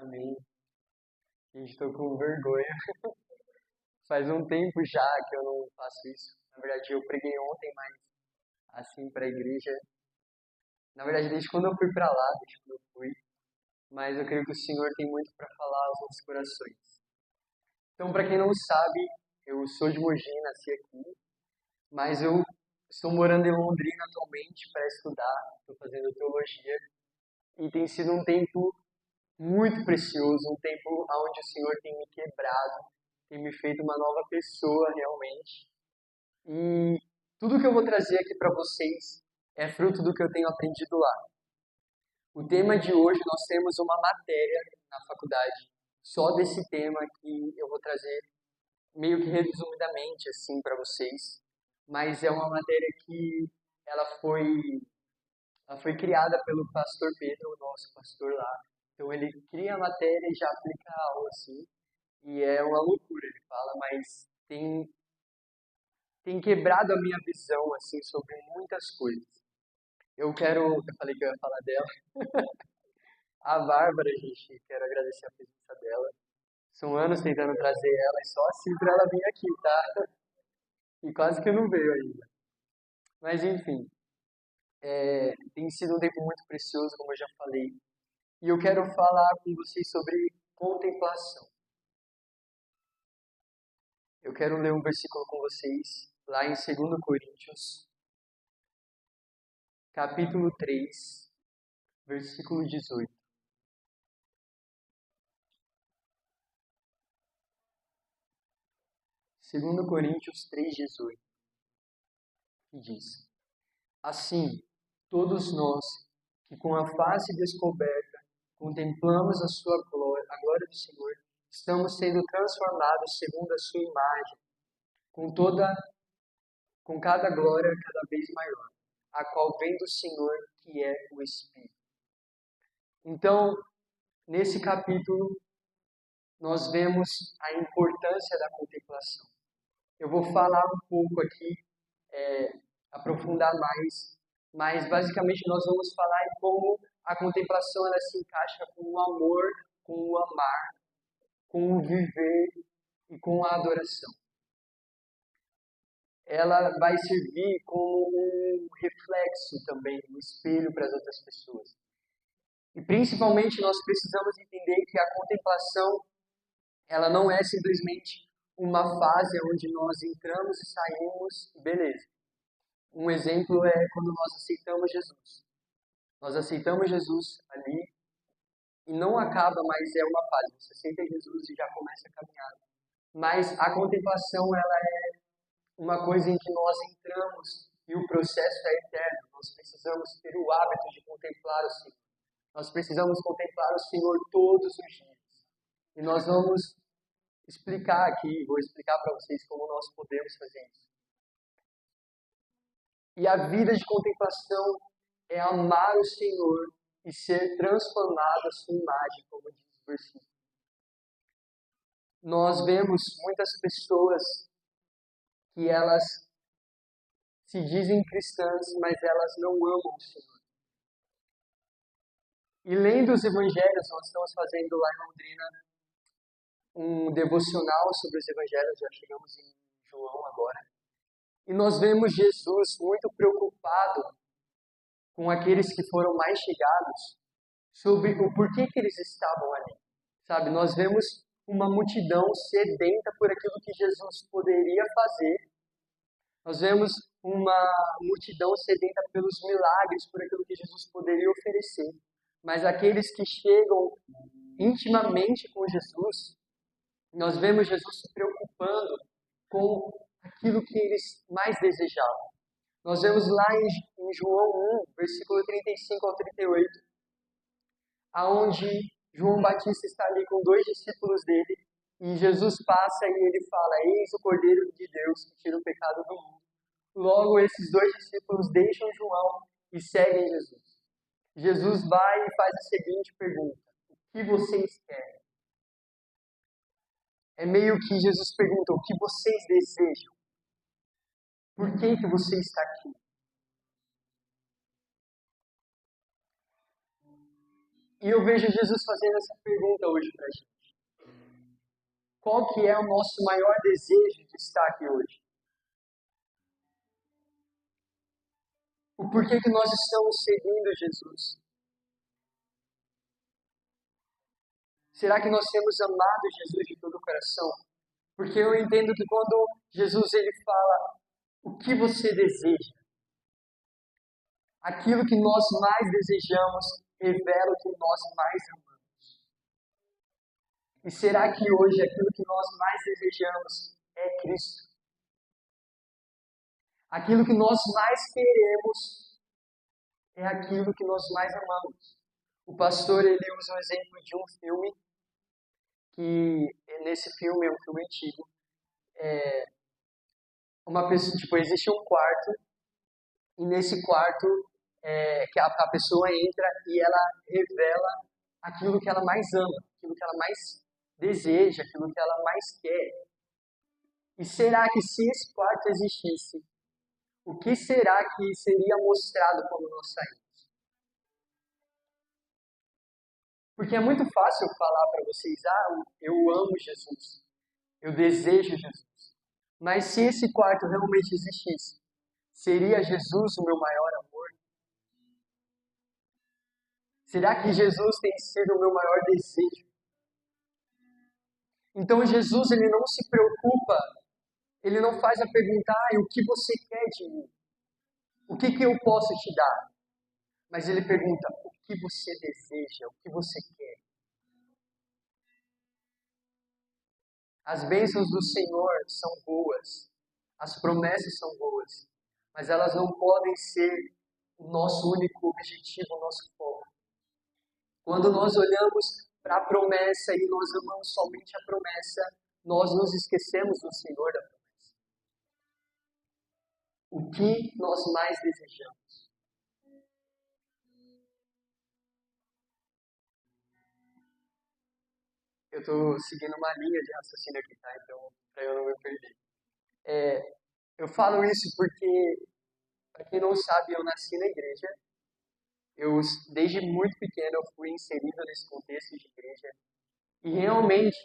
Amém. Gente, estou com vergonha. Faz um tempo já que eu não faço isso. Na verdade, eu preguei ontem, mas assim para a igreja. Na verdade, desde quando eu fui para lá, desde quando eu fui. Mas eu creio que o Senhor tem muito para falar aos nossos corações. Então, para quem não sabe, eu sou de Mogi, nasci aqui, mas eu estou morando em Londrina atualmente para estudar. Estou fazendo teologia e tem sido um tempo muito precioso, um tempo onde o Senhor tem me quebrado, tem me feito uma nova pessoa realmente. E tudo que eu vou trazer aqui para vocês é fruto do que eu tenho aprendido lá. O tema de hoje, nós temos uma matéria na faculdade só desse tema que eu vou trazer meio que resumidamente assim para vocês, mas é uma matéria que ela foi ela foi criada pelo pastor Pedro, o nosso pastor lá. Então ele cria a matéria e já aplica a aula assim, e é uma loucura, ele fala, mas tem quebrado a minha visão assim sobre muitas coisas. Eu falei que eu ia falar dela, a Bárbara, gente, quero agradecer a presença dela. São anos tentando trazer ela e só assim pra ela vir aqui, tá? E quase que não veio ainda. Mas enfim, tem sido um tempo muito precioso, como eu já falei. E eu quero falar com vocês sobre contemplação. Eu quero ler um versículo com vocês, lá em 2 Coríntios, capítulo 3, versículo 18. 2 Coríntios 3,18, que diz: Assim, todos nós, que com a face descoberta contemplamos a glória do Senhor, estamos sendo transformados segundo a sua imagem, com toda, com cada glória cada vez maior, a qual vem do Senhor, que é o Espírito. Então, nesse capítulo, nós vemos a importância da contemplação. Eu vou falar um pouco aqui, aprofundar mais, mas basicamente nós vamos falar em como a contemplação ela se encaixa com o amor, com o amar, com o viver e com a adoração. Ela vai servir como um reflexo também, um espelho para as outras pessoas. E principalmente nós precisamos entender que a contemplação ela não é simplesmente uma fase onde nós entramos e saímos, beleza. Um exemplo é quando nós aceitamos Jesus. Nós aceitamos Jesus ali e não acaba, mas é uma fase. Você aceita Jesus e já começa a caminhar. Mas a contemplação ela é uma coisa em que nós entramos e o processo é eterno. Nós precisamos ter o hábito de contemplar o Senhor. Nós precisamos contemplar o Senhor todos os dias. E nós vamos explicar aqui, vou explicar para vocês como nós podemos fazer isso. E a vida de contemplação é amar o Senhor e ser transformado à sua imagem, como diz o versículo. Nós vemos muitas pessoas que elas se dizem cristãs, mas elas não amam o Senhor. E lendo os evangelhos, nós estamos fazendo lá em Londrina um devocional sobre os evangelhos, já chegamos em João agora. E nós vemos Jesus muito preocupado com aqueles que foram mais chegados sobre o porquê que eles estavam ali. Sabe, nós vemos uma multidão sedenta por aquilo que Jesus poderia fazer. Nós vemos uma multidão sedenta pelos milagres, por aquilo que Jesus poderia oferecer. Mas aqueles que chegam intimamente com Jesus, nós vemos Jesus se preocupando com aquilo que eles mais desejavam. Nós vemos lá em João 1, versículo 35 ao 38, aonde João Batista está ali com 2 discípulos dele, e Jesus passa e ele fala: Eis o Cordeiro de Deus que tira o pecado do mundo. Logo, esses 2 discípulos deixam João e seguem Jesus. Jesus vai e faz a seguinte pergunta: O que vocês querem? É meio que Jesus pergunta: O que vocês desejam? Por que você está aqui? E eu vejo Jesus fazendo essa pergunta hoje para a gente. Qual que é o nosso maior desejo de estar aqui hoje? O porquê que nós estamos seguindo Jesus? Será que nós temos amado Jesus de todo o coração? Porque eu entendo que quando Jesus ele fala o que você deseja, aquilo que nós mais desejamos revela o que nós mais amamos. E será que hoje aquilo que nós mais desejamos é Cristo? Aquilo que nós mais queremos é aquilo que nós mais amamos. O pastor ele usa o exemplo de um filme que nesse filme é um filme antigo. Uma pessoa, tipo, existe um quarto e nesse quarto que a pessoa entra e ela revela aquilo que ela mais ama, aquilo que ela mais deseja, aquilo que ela mais quer. E será que se esse quarto existisse, o que será que seria mostrado quando nós saímos? Porque é muito fácil falar para vocês, eu amo Jesus, eu desejo Jesus. Mas se esse quarto realmente existisse, seria Jesus o meu maior amor? Será que Jesus tem sido o meu maior desejo? Então Jesus ele não se preocupa, ele não faz a pergunta, o que você quer de mim? O que eu posso te dar? Mas ele pergunta, o que você deseja? O que você quer? As bênçãos do Senhor são boas, as promessas são boas, mas elas não podem ser o nosso único objetivo, o nosso foco. Quando nós olhamos para a promessa e nós amamos somente a promessa, nós nos esquecemos do Senhor da promessa. O que nós mais desejamos? Eu estou seguindo uma linha de raciocínio aqui, tá? Então, para eu não me perder. Eu falo isso porque, para quem não sabe, eu nasci na igreja. Eu, desde muito pequeno, eu fui inserido nesse contexto de igreja. E realmente,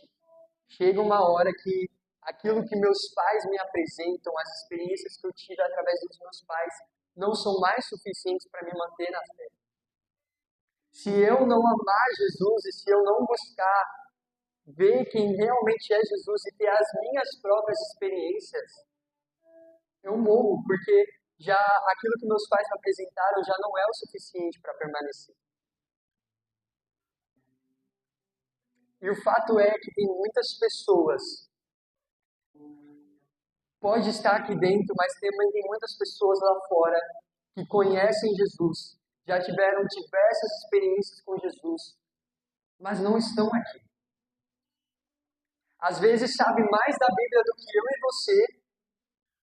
chega uma hora que aquilo que meus pais me apresentam, as experiências que eu tive através dos meus pais, não são mais suficientes para me manter na fé. Se eu não amar Jesus e se eu não buscar ver quem realmente é Jesus e ter as minhas próprias experiências, eu morro, porque já aquilo que meus pais me apresentaram já não é o suficiente para permanecer. E o fato é que tem muitas pessoas, pode estar aqui dentro, mas também tem muitas pessoas lá fora que conhecem Jesus, já tiveram diversas experiências com Jesus, mas não estão aqui. Às vezes sabe mais da Bíblia do que eu e você,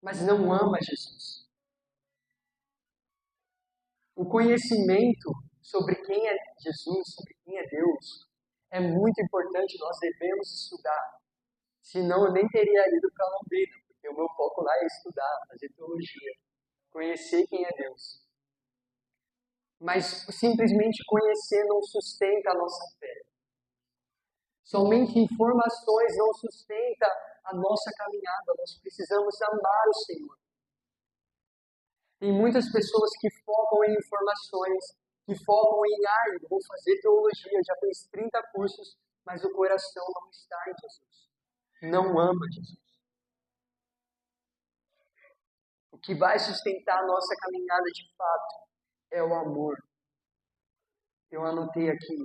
mas não ama Jesus. O conhecimento sobre quem é Jesus, sobre quem é Deus, é muito importante, nós devemos estudar. Senão eu nem teria ido para Londrina, porque o meu foco lá é estudar, fazer teologia, conhecer quem é Deus. Mas simplesmente conhecer não sustenta a nossa fé. Somente informações não sustenta a nossa caminhada. Nós precisamos amar o Senhor. Tem muitas pessoas que focam em informações, que focam em, eu vou fazer teologia, já fiz 30 cursos, mas o coração não está em Jesus. Não ama Jesus. O que vai sustentar a nossa caminhada de fato é o amor. Eu anotei aqui.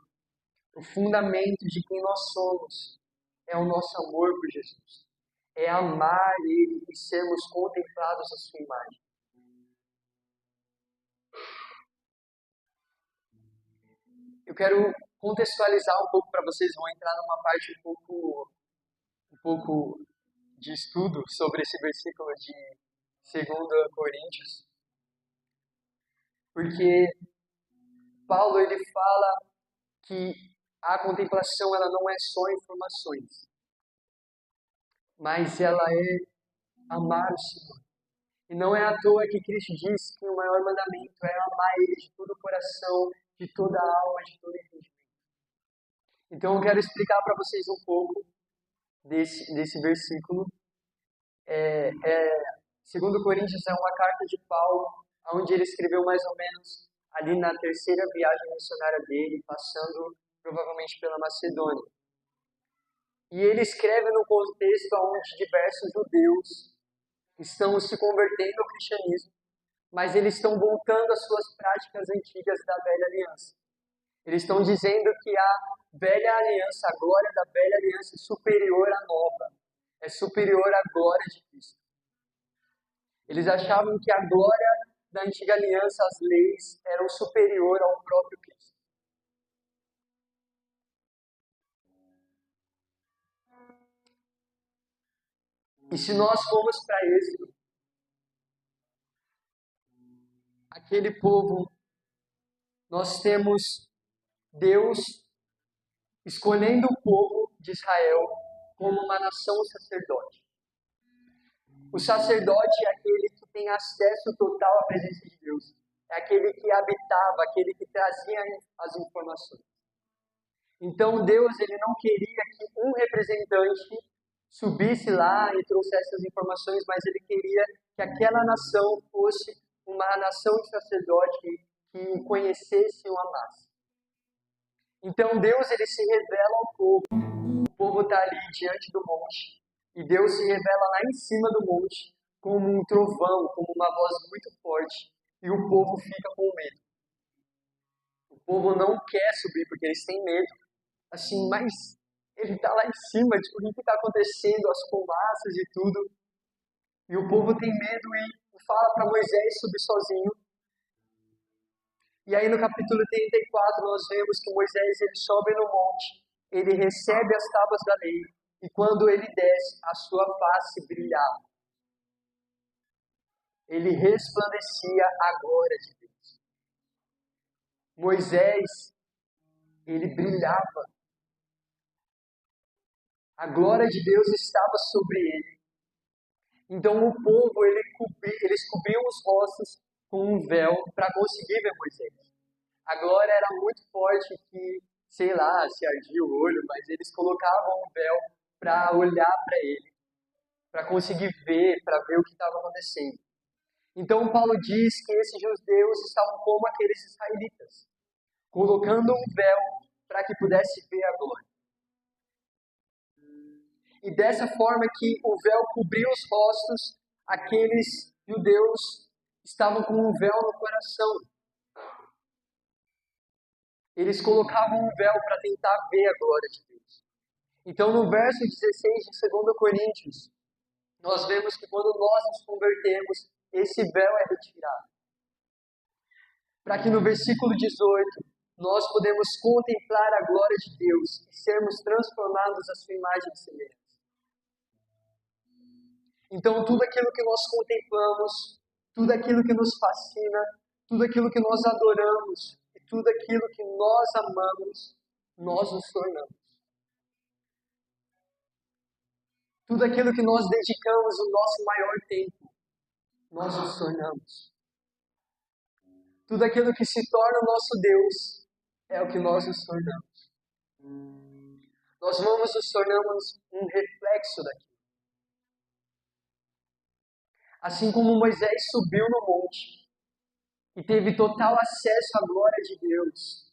O fundamento de quem nós somos é o nosso amor por Jesus. É amar Ele e sermos contemplados à sua imagem. Eu quero contextualizar um pouco para vocês, vou entrar numa parte um pouco de estudo sobre esse versículo de 2 Coríntios, porque Paulo ele fala que a contemplação ela não é só informações, mas ela é amar o Senhor. E não é à toa que Cristo diz que o maior mandamento é amar Ele de todo o coração, de toda a alma, de todo o entendimento. Então eu quero explicar para vocês um pouco desse versículo. 2 Coríntios é uma carta de Paulo, onde ele escreveu mais ou menos ali na terceira viagem missionária dele, passando provavelmente pela Macedônia. E ele escreve no contexto onde diversos judeus estão se convertendo ao cristianismo, mas eles estão voltando às suas práticas antigas da velha aliança. Eles estão dizendo que a velha aliança, a glória da velha aliança é superior à nova, é superior à glória de Cristo. Eles achavam que a glória da antiga aliança, as leis, eram superior ao próprio Cristo. E se nós formos para Êxodo, aquele povo, nós temos Deus escolhendo o povo de Israel como uma nação sacerdote. O sacerdote é aquele que tem acesso total à presença de Deus. É aquele que habitava, aquele que trazia as informações. Então Deus ele não queria que um representante subisse lá e trouxesse as informações, mas ele queria que aquela nação fosse uma nação de sacerdote que conhecesse e o amasse. Então Deus ele se revela ao povo. O povo está ali diante do monte. E Deus se revela lá em cima do monte como um trovão, como uma voz muito forte. E o povo fica com medo. O povo não quer subir porque eles têm medo. Assim, mas ele está lá em cima, tipo, o que está acontecendo, as fumaças e tudo. E o povo tem medo e fala para Moisés subir sozinho. E aí no capítulo 34 nós vemos que Moisés ele sobe no monte, ele recebe as tábuas da lei, e quando ele desce, a sua face brilhava. Ele resplandecia a glória de Deus. Moisés, ele brilhava. A glória de Deus estava sobre ele. Então o povo, eles cobriam os rostos com um véu para conseguir ver Moisés. A glória era muito forte que, sei lá, se ardia o olho, mas eles colocavam um véu para olhar para ele, para conseguir ver, para ver o que estava acontecendo. Então Paulo diz que esses judeus estavam como aqueles israelitas, colocando um véu para que pudesse ver a glória. E dessa forma que o véu cobriu os rostos, aqueles judeus estavam com um véu no coração. Eles colocavam um véu para tentar ver a glória de Deus. Então, no verso 16 de 2 Coríntios, nós vemos que quando nós nos convertemos, esse véu é retirado. Para que no versículo 18, nós podemos contemplar a glória de Deus e sermos transformados à sua imagem e semelhança. Então, tudo aquilo que nós contemplamos, tudo aquilo que nos fascina, tudo aquilo que nós adoramos e tudo aquilo que nós amamos, nós nos tornamos. Tudo aquilo que nós dedicamos o nosso maior tempo, nós nos tornamos. Tudo aquilo que se torna o nosso Deus é o que nós nos tornamos. Nós vamos nos tornamos um reflexo daquilo. Assim como Moisés subiu no monte e teve total acesso à glória de Deus,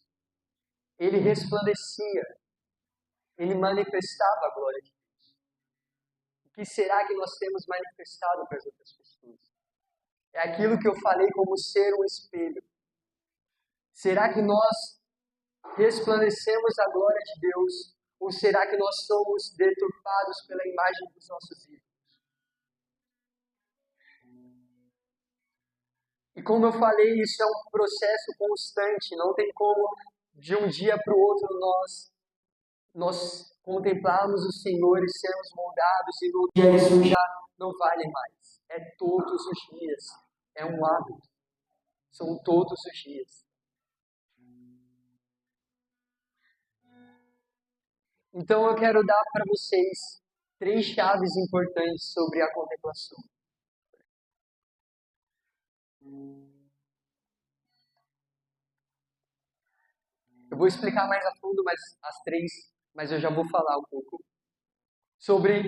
ele resplandecia, ele manifestava a glória de Deus. O que será que nós temos manifestado para as outras pessoas? É aquilo que eu falei como ser um espelho. Será que nós resplandecemos a glória de Deus? Ou será que nós somos deturpados pela imagem dos nossos ídolos? E como eu falei, isso é um processo constante. Não tem como, de um dia para o outro, nós contemplarmos o Senhor e sermos moldados e no dia isso já não vale mais. É todos os dias. É um hábito. São todos os dias. Então eu quero dar para vocês 3 chaves importantes sobre a contemplação. Eu vou explicar mais a fundo as três, mas eu já vou falar um pouco sobre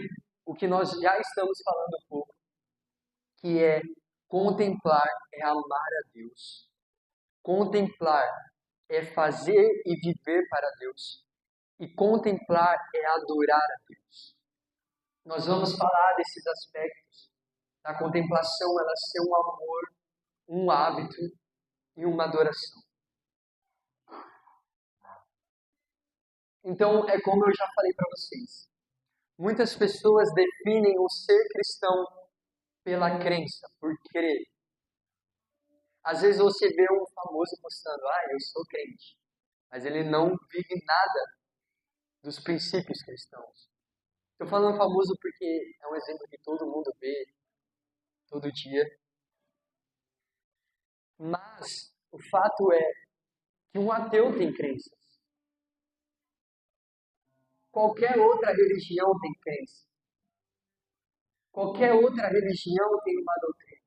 o que nós já estamos falando um pouco, que é contemplar é amar a Deus. Contemplar é fazer e viver para Deus. E contemplar é adorar a Deus. Nós vamos falar desses aspectos da contemplação, ela ser um amor, um hábito e uma adoração. Então, é como eu já falei para vocês. Muitas pessoas definem o ser cristão pela crença, por crer. Às vezes você vê um famoso postando, eu sou crente, mas ele não vive nada dos princípios cristãos. Estou falando famoso porque é um exemplo que todo mundo vê todo dia. Mas o fato é que um ateu tem crenças. Qualquer outra religião tem crença. Qualquer outra religião tem uma doutrina.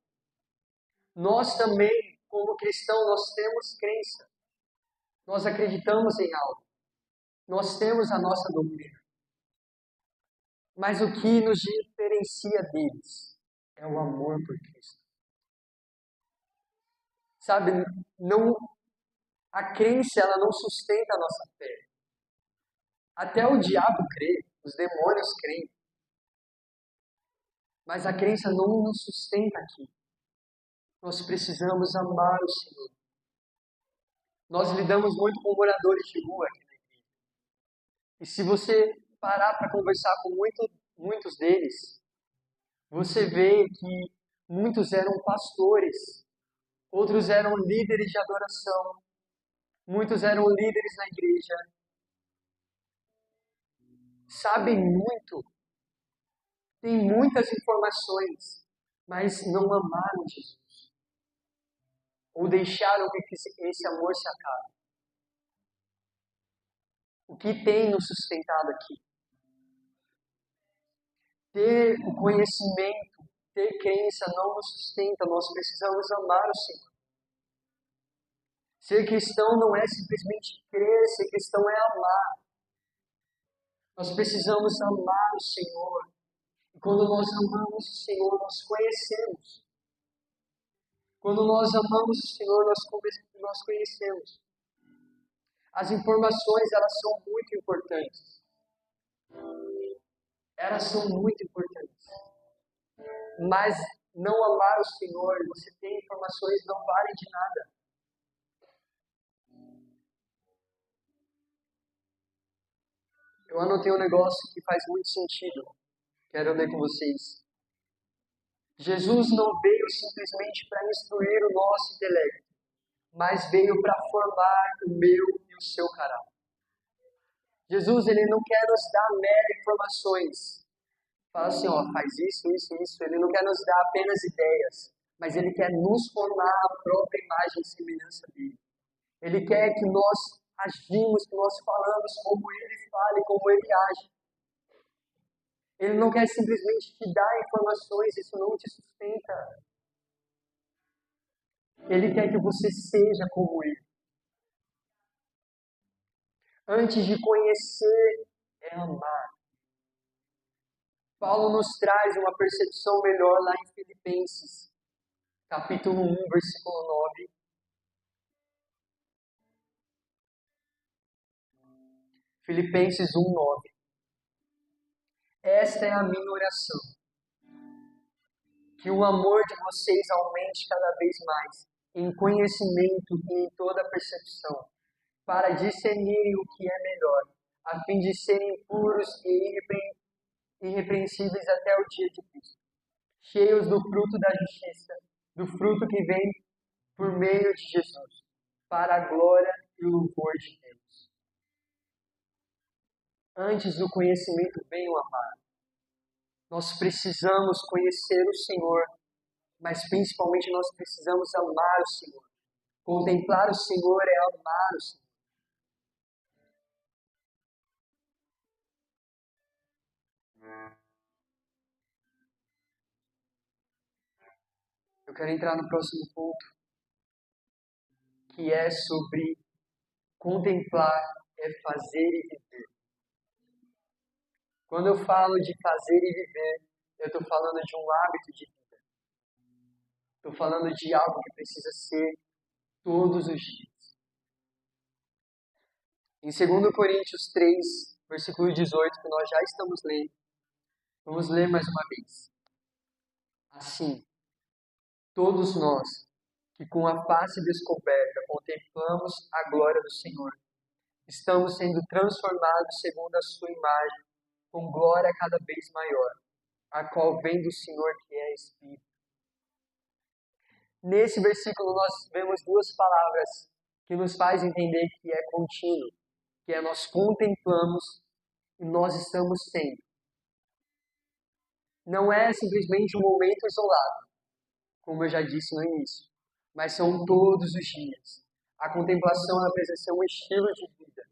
Nós também, como cristãos, nós temos crença. Nós acreditamos em algo. Nós temos a nossa doutrina. Mas o que nos diferencia deles é o amor por Cristo. Sabe, não, a crença ela não sustenta a nossa fé. Até o diabo crê, os demônios creem. Mas a crença não nos sustenta aqui. Nós precisamos amar o Senhor. Nós lidamos muito com moradores de rua aqui na igreja. E se você parar para conversar com muitos deles, você vê que muitos eram pastores, outros eram líderes de adoração, muitos eram líderes na igreja, sabem muito, têm muitas informações, mas não amaram Jesus. Ou deixaram que esse amor se acabe. O que tem nos sustentado aqui? Ter o conhecimento, ter crença não nos sustenta, nós precisamos amar o Senhor. Ser cristão não é simplesmente crer, ser cristão é amar. Nós precisamos amar o Senhor. E quando nós amamos o Senhor, nós conhecemos. Quando nós amamos o Senhor, nós conhecemos. As informações, elas são muito importantes. Elas são muito importantes. Mas não amar o Senhor, você tem informações, não vale de nada. Eu anotei um negócio que faz muito sentido. Quero ler com vocês. Jesus não veio simplesmente para instruir o nosso intelecto, mas veio para formar o meu e o seu caráter. Jesus, ele não quer nos dar mera informações. Fala assim, faz isso, isso, isso. Ele não quer nos dar apenas ideias, mas ele quer nos formar a própria imagem e semelhança dele. Ele quer que nós agimos, que nós falamos como ele fala e como ele age. Ele não quer simplesmente te dar informações, isso não te sustenta. Ele quer que você seja como ele. Antes de conhecer, é amar. Paulo nos traz uma percepção melhor lá em Filipenses, capítulo 1, versículo 9. Filipenses 1, 9. Esta é a minha oração. Que o amor de vocês aumente cada vez mais, em conhecimento e em toda percepção, para discernirem o que é melhor, a fim de serem puros e irrepreensíveis até o dia de Cristo, cheios do fruto da justiça, do fruto que vem por meio de Jesus, para a glória e o louvor de Deus. Antes do conhecimento vem o amar. Nós precisamos conhecer o Senhor, mas principalmente nós precisamos amar o Senhor. Contemplar o Senhor é amar o Senhor. Eu quero entrar no próximo ponto, que é sobre Contemplar é fazer e viver. Quando eu falo de fazer e viver, eu estou falando de um hábito de vida. Estou falando de algo que precisa ser todos os dias. Em 2 Coríntios 3, versículo 18, que nós já estamos lendo, vamos ler mais uma vez. Assim, todos nós, que com a face descoberta contemplamos a glória do Senhor, estamos sendo transformados segundo a sua imagem, com glória cada vez maior, a qual vem do Senhor que é Espírito. Nesse versículo nós vemos duas palavras que nos faz entender que é contínuo, que é nós contemplamos e nós estamos sendo. Não é simplesmente um momento isolado, como eu já disse no início, mas são todos os dias. A contemplação ela precisa ser um estilo de vida.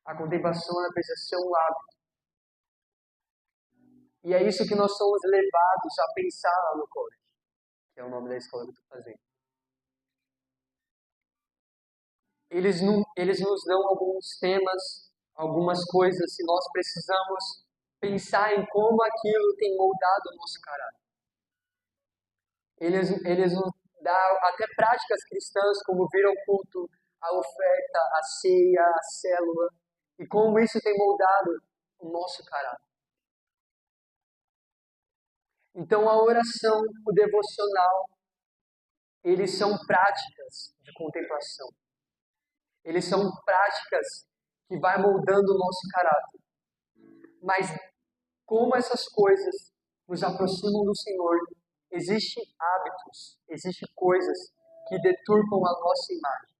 A contemplação ela precisa ser um hábito. E é isso que nós somos levados a pensar lá no college, que é o nome da escola que eu estou fazendo. Eles nos dão alguns temas, algumas coisas, e nós precisamos pensar em como aquilo tem moldado o nosso caráter. Eles nos dão até práticas cristãs, como vir ao culto, a oferta, a ceia, a célula, e como isso tem moldado o nosso caráter. Então a oração, o devocional, eles são práticas de contemplação. Eles são práticas que vai moldando o nosso caráter. Mas como essas coisas nos aproximam do Senhor, existem hábitos, existem coisas que deturpam a nossa imagem.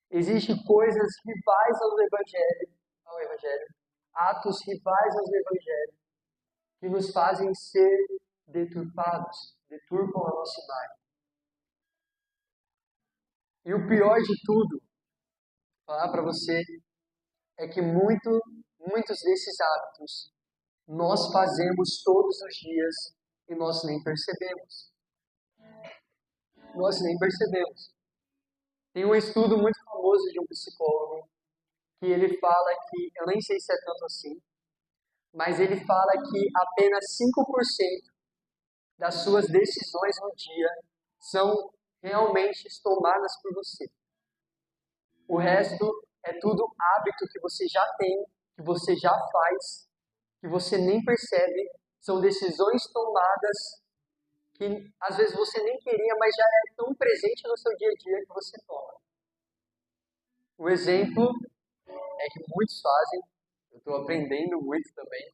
Existem coisas rivais ao Evangelho, atos rivais ao Evangelho, que nos fazem ser deturpados, deturpam a nossa imagem. E o pior de tudo, vou falar para você, é que muitos desses hábitos nós fazemos todos os dias e nós nem percebemos. Nós nem percebemos. Tem um estudo muito famoso de um psicólogo que ele fala que, eu nem sei se é tanto assim, mas ele fala que apenas 5% das suas decisões no dia são realmente tomadas por você. O resto é tudo hábito que você já tem, que você já faz, que você nem percebe. São decisões tomadas que às vezes você nem queria, mas já é tão presente no seu dia a dia que você toma. O exemplo é que muitos fazem, eu estou aprendendo muito também,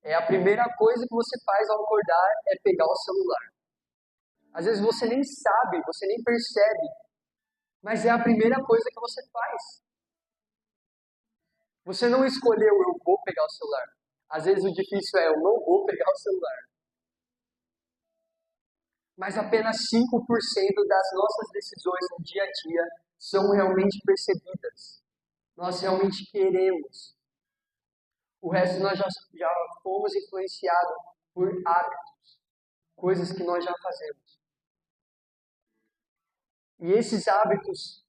é a primeira coisa que você faz ao acordar é pegar o celular. Às vezes você nem sabe, você nem percebe, mas é a primeira coisa que você faz. Você não escolheu, eu vou pegar o celular. Às vezes o difícil é, eu não vou pegar o celular. Mas apenas 5% das nossas decisões no dia a dia são realmente percebidas. Nós realmente queremos. O resto nós já fomos influenciados por hábitos, coisas que nós já fazemos. E esses hábitos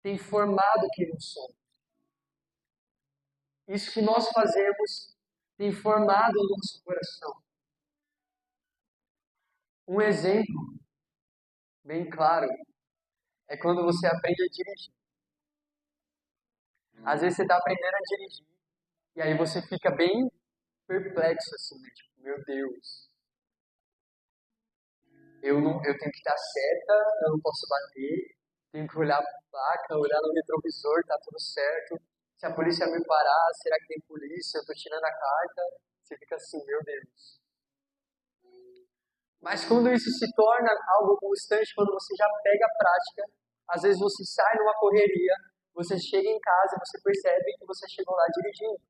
têm formado quem nós somos. Isso que nós fazemos tem formado o nosso coração. Um exemplo bem claro é quando você aprende a dirigir. Às vezes você está aprendendo a dirigir e aí você fica bem perplexo assim, né? Tipo, meu Deus, eu tenho que dar seta, eu não posso bater, tenho que olhar para a placa, olhar no retrovisor, tá tudo certo. Se a polícia me parar, será que tem polícia? Eu estou tirando a carta. Você fica assim, meu Deus. Mas quando isso se torna algo constante, quando você já pega a prática, às vezes você sai numa correria, você chega em casa e você percebe que você chegou lá dirigindo.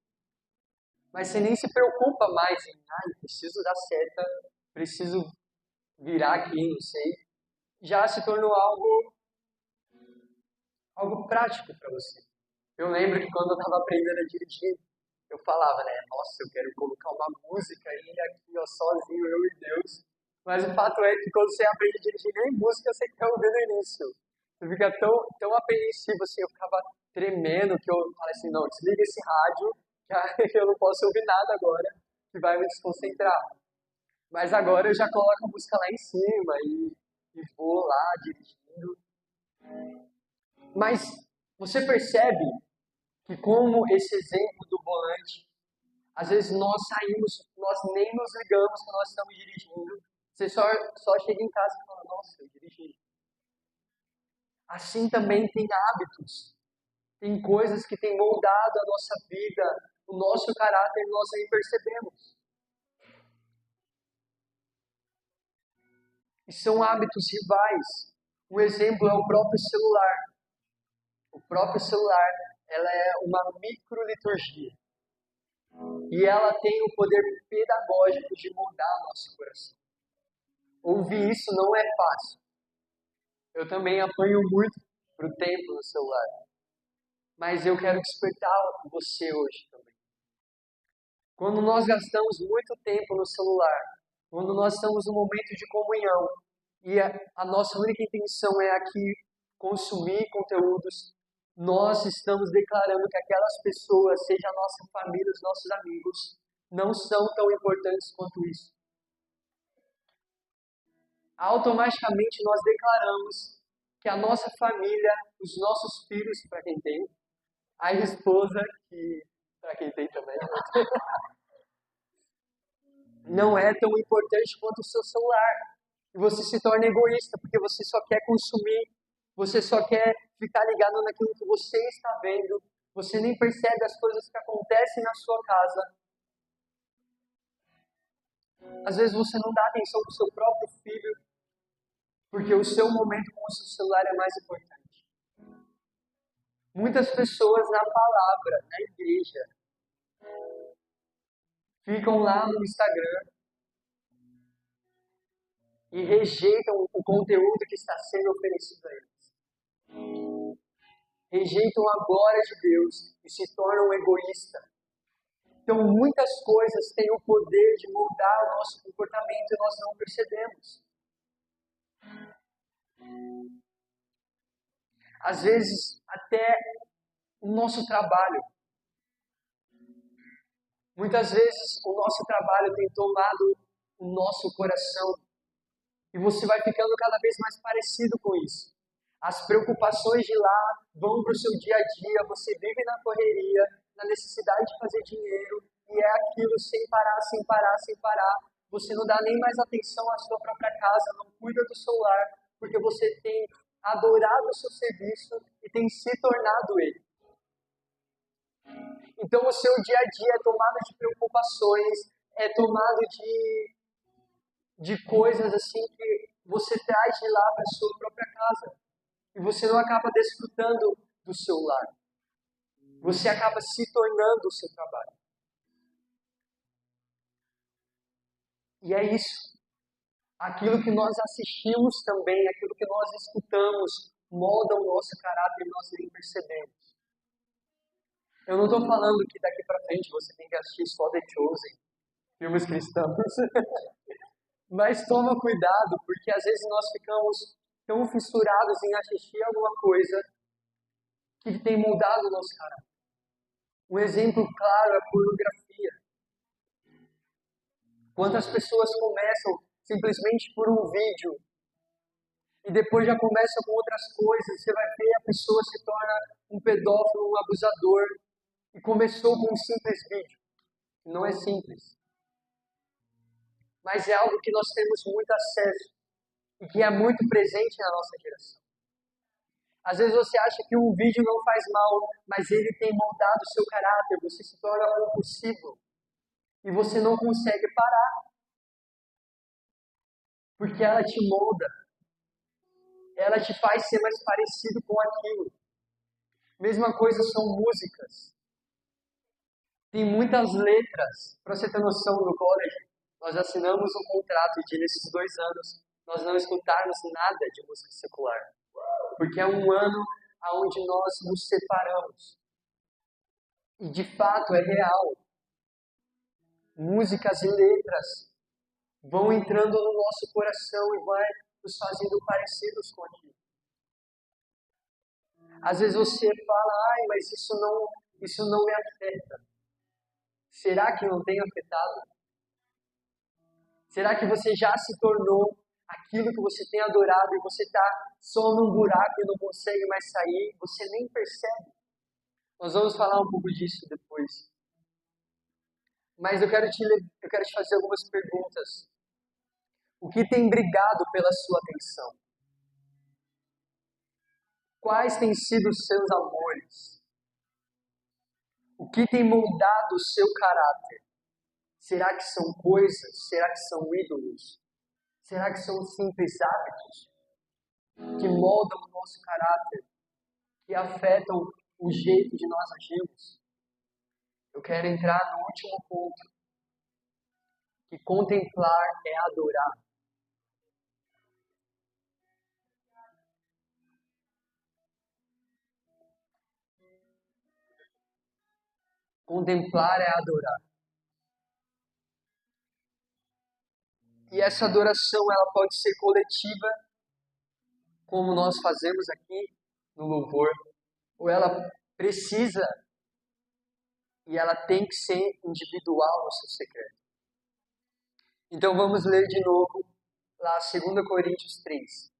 Mas você nem se preocupa mais em, preciso dar seta, preciso virar aqui, não sei. Já se tornou algo prático para você. Eu lembro que quando eu estava aprendendo a dirigir, eu falava, né, nossa, eu quero colocar uma música ainda aqui, ó, sozinho, eu e Deus. Mas o fato é que quando você aprende a dirigir nem música, você quer ouvir no início. Você fica tão apreensivo assim, eu ficava tremendo que eu falei assim, não, desliga esse rádio, que eu não posso ouvir nada agora, que vai me desconcentrar. Mas agora eu já coloco a música lá em cima e vou lá dirigindo. Mas você percebe que como esse exemplo do volante, às vezes nós saímos, nós nem nos ligamos que nós estamos dirigindo. Você só chega em casa e fala, nossa, eu dirigi. Assim também tem hábitos, tem coisas que têm moldado a nossa vida, o nosso caráter, e nós nem percebemos. E são hábitos rivais. Um exemplo é o próprio celular. O próprio celular, ela é uma microliturgia. E ela tem o poder pedagógico de mudar o nosso coração. Ouvir isso não é fácil. Eu também apanho muito pro tempo no celular. Mas eu quero despertar você hoje também. Quando nós gastamos muito tempo no celular, quando nós estamos no momento de comunhão, e a nossa única intenção é aqui consumir conteúdos, nós estamos declarando que aquelas pessoas, seja a nossa família, os nossos amigos, não são tão importantes quanto isso. Automaticamente nós declaramos que a nossa família, os nossos filhos, para quem tem, a esposa, que para quem tem também, não é tão importante quanto o seu celular. E você se torna egoísta, porque você só quer consumir, você só quer ficar ligado naquilo que você está vendo, você nem percebe as coisas que acontecem na sua casa. Às vezes você não dá atenção para o seu próprio filho, porque o seu momento com o seu celular é mais importante. Muitas pessoas na palavra, na igreja, ficam lá no Instagram e rejeitam o conteúdo que está sendo oferecido a eles. Rejeitam a glória de Deus e se tornam egoístas. Então, muitas coisas têm o poder de mudar o nosso comportamento e nós não percebemos. Às vezes, até o nosso trabalho. Muitas vezes, o nosso trabalho tem tomado o nosso coração e você vai ficando cada vez mais parecido com isso. As preocupações de lá vão para o seu dia a dia, você vive na correria, na necessidade de fazer dinheiro, e é aquilo sem parar, sem parar, sem parar. Você não dá nem mais atenção à sua própria casa, não cuida do seu lar, porque você tem adorado o seu serviço e tem se tornado ele. Então o seu dia a dia é tomado de preocupações, é tomado de coisas assim que você traz de lá para a sua própria casa. E você não acaba desfrutando do seu lar. Você acaba se tornando o seu trabalho. E é isso. Aquilo que nós assistimos também, aquilo que nós escutamos, molda o nosso caráter e nós nem percebemos. Eu não estou falando que daqui para frente você tem que assistir só The Chosen, filmes cristãos. Mas toma cuidado, porque às vezes nós ficamos tão fissurados em assistir alguma coisa que tem moldado o nosso caráter. Um exemplo claro é a pornografia. Quantas pessoas começam simplesmente por um vídeo e depois já começam com outras coisas, você vai ver a pessoa se torna um pedófilo, um abusador, e começou com um simples vídeo. Não é simples. Mas é algo que nós temos muito acesso e que é muito presente na nossa geração. Às vezes você acha que um vídeo não faz mal, mas ele tem moldado o seu caráter, você se torna compulsivo e você não consegue parar. Porque ela te molda, ela te faz ser mais parecido com aquilo. Mesma coisa são músicas. Tem muitas letras. Para você ter noção, no college, nós assinamos um contrato de, nesses 2 anos, nós não escutarmos nada de música secular. Porque é um ano onde nós nos separamos. E de fato é real. Músicas e letras vão entrando no nosso coração e vai nos fazendo parecidos com aquilo. Às vezes você fala, ai, mas isso não me afeta. Será que não tem afetado? Será que você já se tornou aquilo que você tem adorado e você está só num buraco e não consegue mais sair? Você nem percebe. Nós vamos falar um pouco disso depois. Mas eu quero te fazer algumas perguntas. O que tem brigado pela sua atenção? Quais têm sido os seus amores? O que tem moldado o seu caráter? Será que são coisas? Será que são ídolos? Será que são simples hábitos que moldam o nosso caráter, que afetam o jeito de nós agirmos? Eu quero entrar no último ponto, que contemplar é adorar. Contemplar é adorar. E essa adoração, ela pode ser coletiva, como nós fazemos aqui no louvor, ou ela precisa e ela tem que ser individual no seu secreto. Então vamos ler de novo lá 2 Coríntios 3,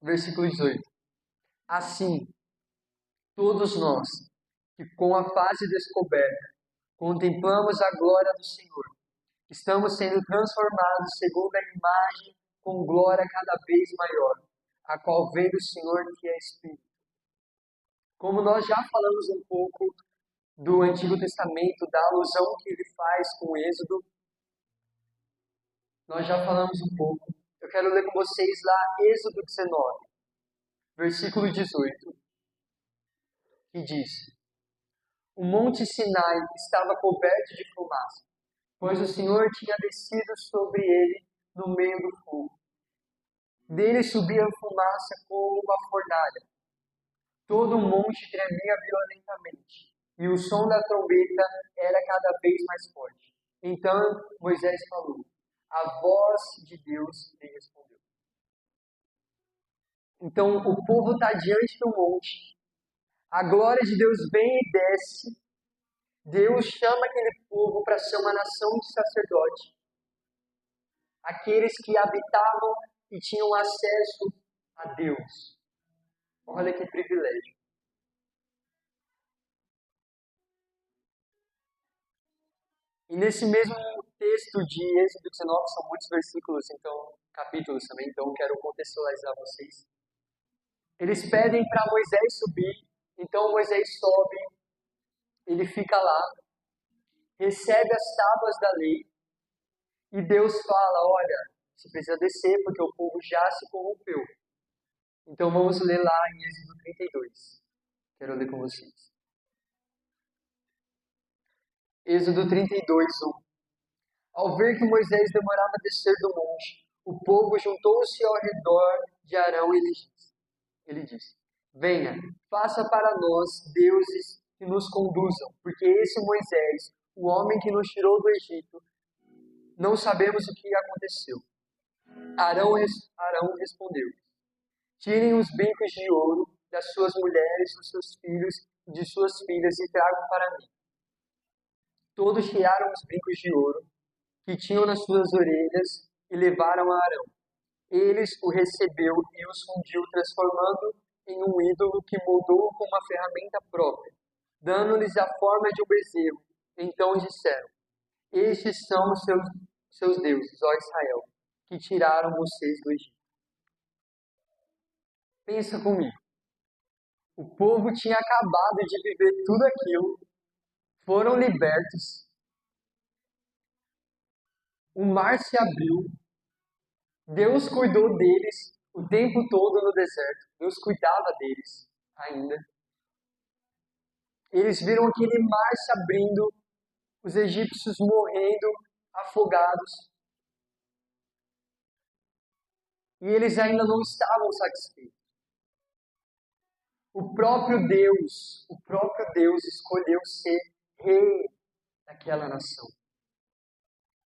versículo 18. Assim, todos nós, que com a face descoberta contemplamos a glória do Senhor, estamos sendo transformados segundo a imagem com glória cada vez maior, a qual vem do Senhor, que é Espírito. Como nós já falamos um pouco do Antigo Testamento, da alusão que ele faz com o Êxodo, nós já falamos um pouco. Eu quero ler com vocês lá Êxodo 19, versículo 18, que diz: O monte Sinai estava coberto de fumaça, pois o Senhor tinha descido sobre ele no meio do fogo. Dele subia fumaça como uma fornalha. Todo o monte tremia violentamente, e o som da trombeta era cada vez mais forte. Então Moisés falou, a voz de Deus lhe respondeu. Então o povo está diante do monte, a glória de Deus vem e desce, Deus chama aquele povo para ser uma nação de sacerdote, aqueles que habitavam e tinham acesso a Deus. Olha que privilégio. E nesse mesmo texto de Êxodo 19, são muitos versículos, então, capítulos também, então quero contextualizar vocês. Eles pedem para Moisés subir, então Moisés sobe, ele fica lá, recebe as tábuas da lei, e Deus fala, olha, você precisa descer porque o povo já se corrompeu. Então vamos ler lá em Êxodo 32. Quero ler com vocês. Êxodo 32, 1. Ao ver que Moisés demorava a descer do monte, o povo juntou-se ao redor de Arão e ele disse, venha, faça para nós deuses que nos conduzam, porque esse Moisés, o homem que nos tirou do Egito, não sabemos o que aconteceu. Arão respondeu, tirem os brincos de ouro das suas mulheres, dos seus filhos e de suas filhas e tragam para mim. Todos tiraram os brincos de ouro que tinham nas suas orelhas e levaram a Arão. Eles o recebeu e os fundiu, transformando em um ídolo que moldou com uma ferramenta própria, dando-lhes a forma de um bezerro. Então disseram, estes são os seus deuses, ó Israel, que tiraram vocês do Egito. Pensa comigo. O povo tinha acabado de viver tudo aquilo, foram libertos, o mar se abriu, Deus cuidou deles o tempo todo no deserto, Deus cuidava deles ainda. Eles viram aquele mar se abrindo, os egípcios morrendo, afogados, e eles ainda não estavam satisfeitos. O próprio Deus escolheu ser rei daquela nação.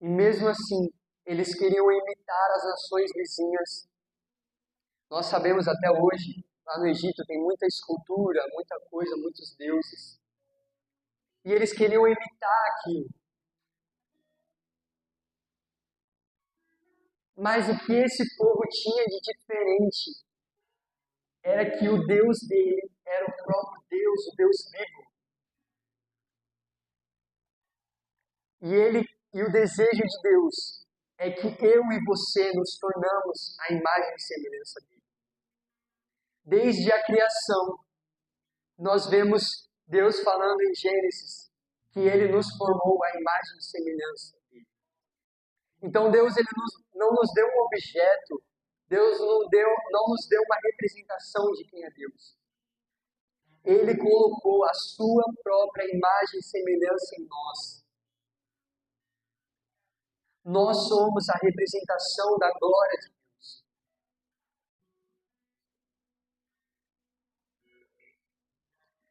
E mesmo assim, eles queriam imitar as nações vizinhas. Nós sabemos até hoje, Lá no Egito tem muita escultura, muita coisa, muitos deuses. E eles queriam imitar aquilo. Mas o que esse povo tinha de diferente era que o Deus dele era o próprio Deus, o Deus vivo. E o desejo de Deus é que eu e você nos tornamos a imagem e semelhança dele. Desde a criação, nós vemos Deus falando em Gênesis que ele nos formou a imagem e semelhança dele. Então Deus não nos deu um objeto, Deus não nos deu uma representação de quem é Deus. Ele colocou a sua própria imagem e semelhança em nós. Nós somos a representação da glória de Deus.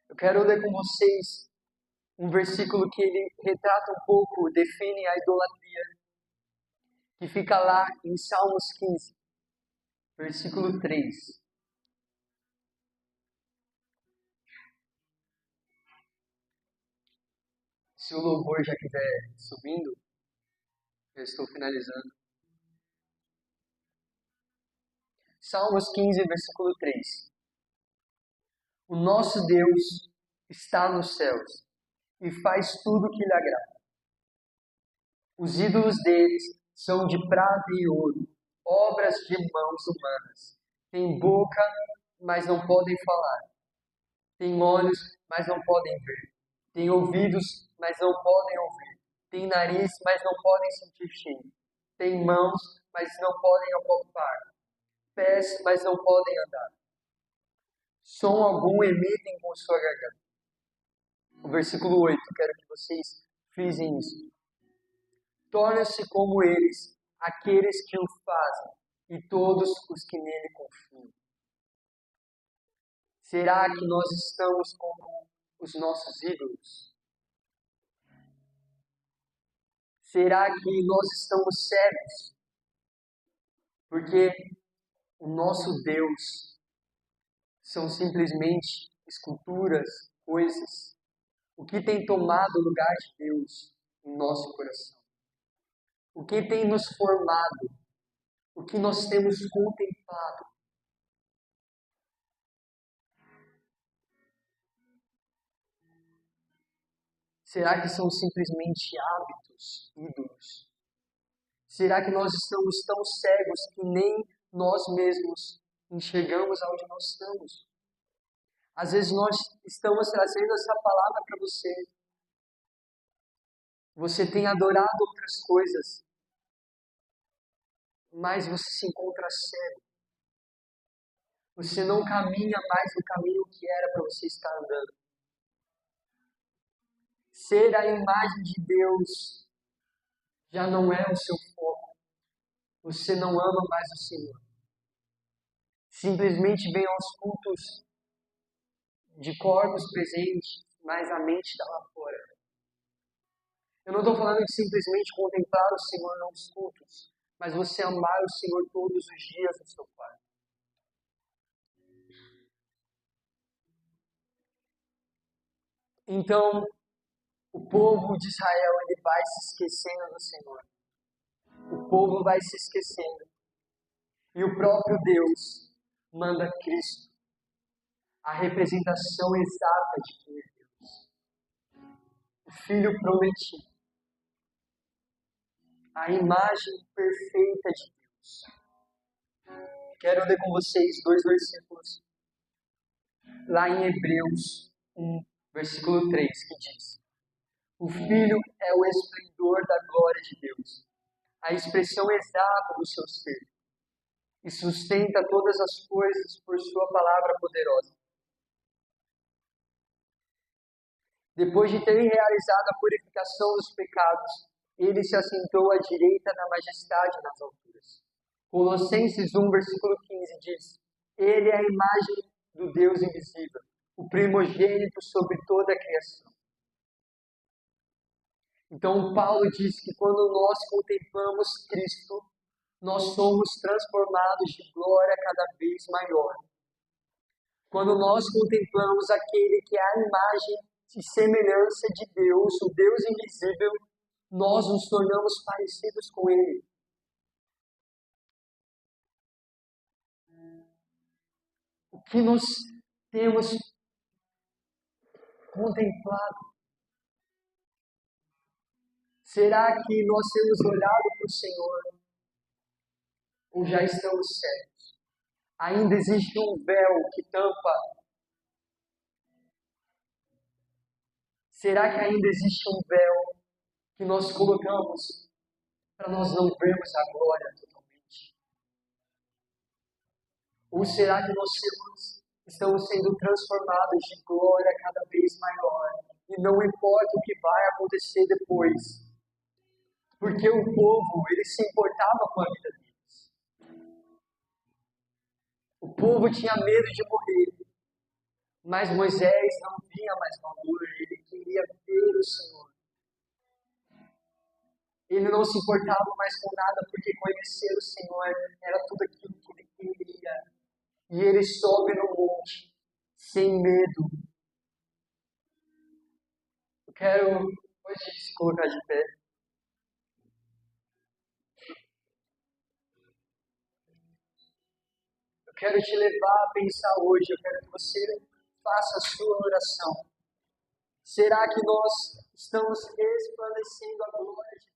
Eu quero ler com vocês um versículo que ele retrata um pouco, define a idolatria, que fica lá em Salmos 15, versículo 3. Se o louvor já estiver subindo, eu estou finalizando. Salmos 15, versículo 3. O nosso Deus está nos céus e faz tudo o que lhe agrada. Os ídolos deles são de prata e ouro, obras de mãos humanas. Têm boca, mas não podem falar. Têm olhos, mas não podem ver. Têm ouvidos, mas não podem ouvir. Têm nariz, mas não podem sentir cheiro. Têm mãos, mas não podem apalpar. Pés, mas não podem andar. Som algum emitem com sua garganta. O versículo 8, quero que vocês frisem isso. Tornam-se como eles, aqueles que o fazem, e todos os que nele confiam. Será que nós estamos como os nossos ídolos? Será que nós estamos cegos? Porque o nosso Deus são simplesmente esculturas, coisas. O que tem tomado o lugar de Deus em nosso coração? O que tem nos formado? O que nós temos contemplado? Será que são simplesmente hábitos, ídolos? Será que nós estamos tão cegos que nem nós mesmos enxergamos aonde nós estamos? Às vezes nós estamos trazendo essa palavra para você. Você tem adorado outras coisas, mas você se encontra cego. Você não caminha mais no caminho que era para você estar andando. Ser a imagem de Deus já não é o seu foco. Você não ama mais o Senhor. Simplesmente vem aos cultos de corpos presentes, mas a mente está lá fora. Eu não estou falando de simplesmente contemplar o Senhor nos cultos, mas você amar o Senhor todos os dias no seu quarto. Então, o povo de Israel ele vai se esquecendo do Senhor. O povo vai se esquecendo. E o próprio Deus manda Cristo, a representação exata de quem é Deus. O Filho prometido. A imagem perfeita de Deus. Quero ler com vocês 2 versículos. Lá em Hebreus 1, versículo 3, que diz: O Filho é o esplendor da glória de Deus, a expressão exata do seu ser, e sustenta todas as coisas por sua palavra poderosa. Depois de ter realizado a purificação dos pecados, ele se assentou à direita da majestade nas alturas. Colossenses 1, versículo 15 diz: Ele é a imagem do Deus invisível, o primogênito sobre toda a criação. Então Paulo diz que quando nós contemplamos Cristo, nós somos transformados de glória cada vez maior. Quando nós contemplamos aquele que é a imagem e semelhança de Deus, o Deus invisível, nós nos tornamos parecidos com Ele. O que nós temos contemplado? Será que nós temos olhado para o Senhor? Ou já estamos cegos? Ainda existe um véu que tampa. Será que ainda existe um véu que nós colocamos para nós não vermos a glória totalmente? Ou será que nós estamos sendo transformados de glória cada vez maior? E não importa o que vai acontecer depois. Porque o povo, ele se importava com a vida deles. O povo tinha medo de morrer. Mas Moisés não via mais valor, ele queria ver o Senhor. Ele não se importava mais com nada, porque conhecer o Senhor era tudo aquilo que ele queria. E ele sobe no monte, sem medo. Eu quero hoje se colocar de pé. Eu quero te levar a pensar hoje, eu quero que você faça a sua oração. Será que nós estamos resplandecendo a glória de